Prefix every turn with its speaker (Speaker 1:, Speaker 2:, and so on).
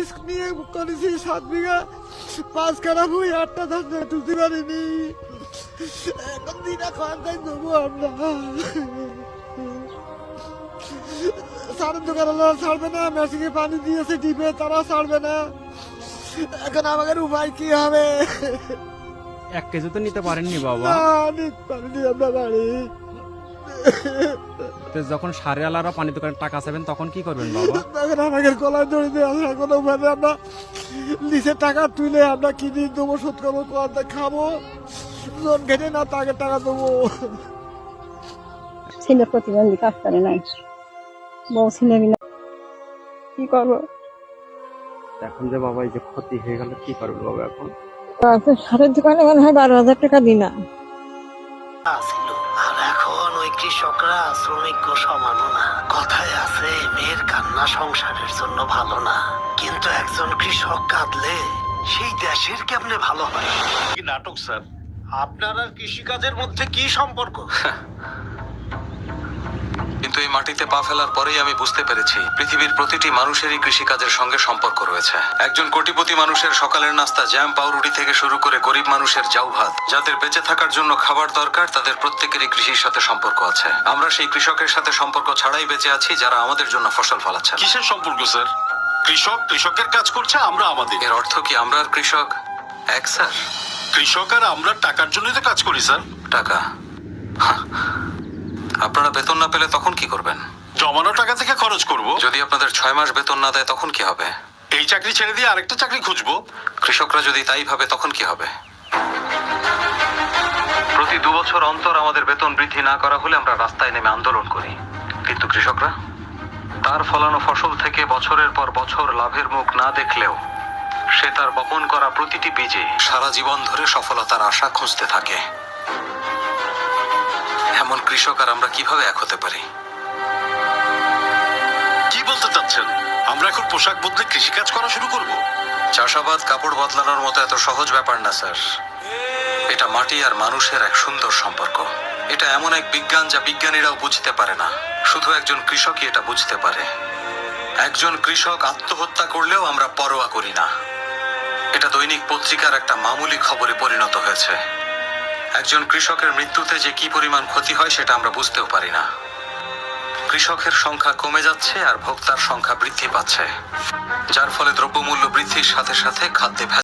Speaker 1: Risk নিয়ে করেছি 7 বিঘা 5 কাঠা ভুঁই 8টা ধান তুলতে পারিনি। এখন দিনা খাওয়ান তাই দেবো আমরা। সারের দোকানওয়ালা ছাড়বে না, মেশিনে পানি দিয়েছে টিপে, তারা ছাড়বে না। এখন আমাদের উপায় কি হবে?
Speaker 2: 1 কেজি তো নিতে পারেননি বাবা।
Speaker 1: না, নিতে পারিনি আমরা বাড়ি।
Speaker 2: তো যখন সারেওয়ালারা পানি দোকানে টাকা চাইবেন তখন কি করবেন বাবা?
Speaker 1: তখন আমাদের গলায় দড়ি দিয়ে আসা কোনো উপায় নেই। আমরা নিচে টাকা তুলে আমরা কিনে দেবো, শোধ করবো, কোয়াতে খাবো, লোন ঘেটে না তাকে টাকা দেবো।
Speaker 3: ছেলে প্রতিবন্ধী, কাজ করে নাই, বউ ছেলে মিলে কি করবো?
Speaker 2: এখন যে বাবা এই যে ক্ষতি হয়ে গেল কি করবেন বাবা এখন?
Speaker 3: সারের দোকানে মনে হয় 12,000 টাকা দিনা।
Speaker 4: ছিল। আর এখন ওই কৃষকরা শ্রমিক সমানো না। কথায় আছে মেয়ের কান্না সংসারের জন্য ভালো না, কিন্তু একজন কৃষক কাঁদলে সেই দেশের কেমনে ভালো হয়? কি নাটক স্যার, আপনার আর কৃষিকাজের মধ্যে কি সম্পর্ক?
Speaker 5: কিন্তু এই মাটিতে পা ফেলার পরেই আমি বুঝতে পেরেছি পৃথিবীর প্রতিটি মানুষেরই কৃষিকাজের সঙ্গে সম্পর্ক রয়েছে। একজন কোটিপতি মানুষের সকালের নাস্তা জ্যাম পাউরুটি থেকে শুরু করে গরিব মানুষের জাউ ভাত, যাদের বেঁচে থাকার জন্য খাবার দরকার, তাদের প্রত্যেকেরই কৃষির সাথে সম্পর্ক আছে। আমরা সেই কৃষকের সাথে সম্পর্ক ছাড়াই বেঁচে আছি যারা আমাদের জন্য ফসল ফলাচ্ছেন।
Speaker 6: কিসের সম্পর্ক স্যার? কৃষক কৃষকের কাজ করছে, আমরা আমাদের।
Speaker 5: এর অর্থ কি আমরা আর কৃষক এক স্যার?
Speaker 6: কৃষক আর আমরা টাকার জন্যই তো কাজ করি স্যার।
Speaker 5: টাকা? হাহ। আপনারা বেতন না পেলে তখন কি করবেন?
Speaker 6: জমানো টাকা থেকে খরচ করব।
Speaker 5: যদি আপনাদের 6 মাস বেতন না দেয় তখন কি হবে?
Speaker 6: এই চাকরি ছেড়ে দিয়ে আরেকটা চাকরি খুঁজবো।
Speaker 5: কৃষকরা যদি তাই ভাবে তখন কি হবে? প্রতি 2 বছর অন্তর আমাদের বেতন বৃদ্ধি না করা হলে আমরা রাস্তায় নেমে আন্দোলন করি। কিন্তু কৃষকরা তার ফলানো ফসল থেকে বছরের পর বছর লাভের মুখ না দেখলেও সে তার বপন করা প্রতিটি বীজে সারা জীবন ধরে সফলতার আশা খুঁজতে থাকে। এমন কৃষক আর আমরা কিভাবে এক হতে পারি?
Speaker 6: কি বলতে চাচ্ছেন? আমরা এখন পোশাক বদলে কৃষিকাজ করা শুরু করব?
Speaker 5: চাষাবাদ কাপড় বদলানোর মতো এত সহজ ব্যাপার না স্যার। এটা মাটি আর মানুষের এক সুন্দর সম্পর্ক। এটা এমন এক বিজ্ঞান যা বিজ্ঞানীরাও বুঝতে পারে না, শুধু একজন কৃষকই এটা বুঝতে পারে। একজন কৃষক আত্মহত্যা করলেও আমরা পরোয়া করি না। এটা দৈনিক পত্রিকার একটা মামুলি খবরে পরিণত হয়েছে। একজন কৃষকের মৃত্যুতে যে কি পরিমাণ ক্ষতি হয় সেটা আমরা বুঝতেও পারি না। কৃষকের সংখ্যা কমে যাচ্ছে আর ভোক্তার সংখ্যা বৃদ্ধি পাচ্ছে, যার ফলে দ্রব্যমূল্য বৃদ্ধির সাথে সাথে খাদ্যে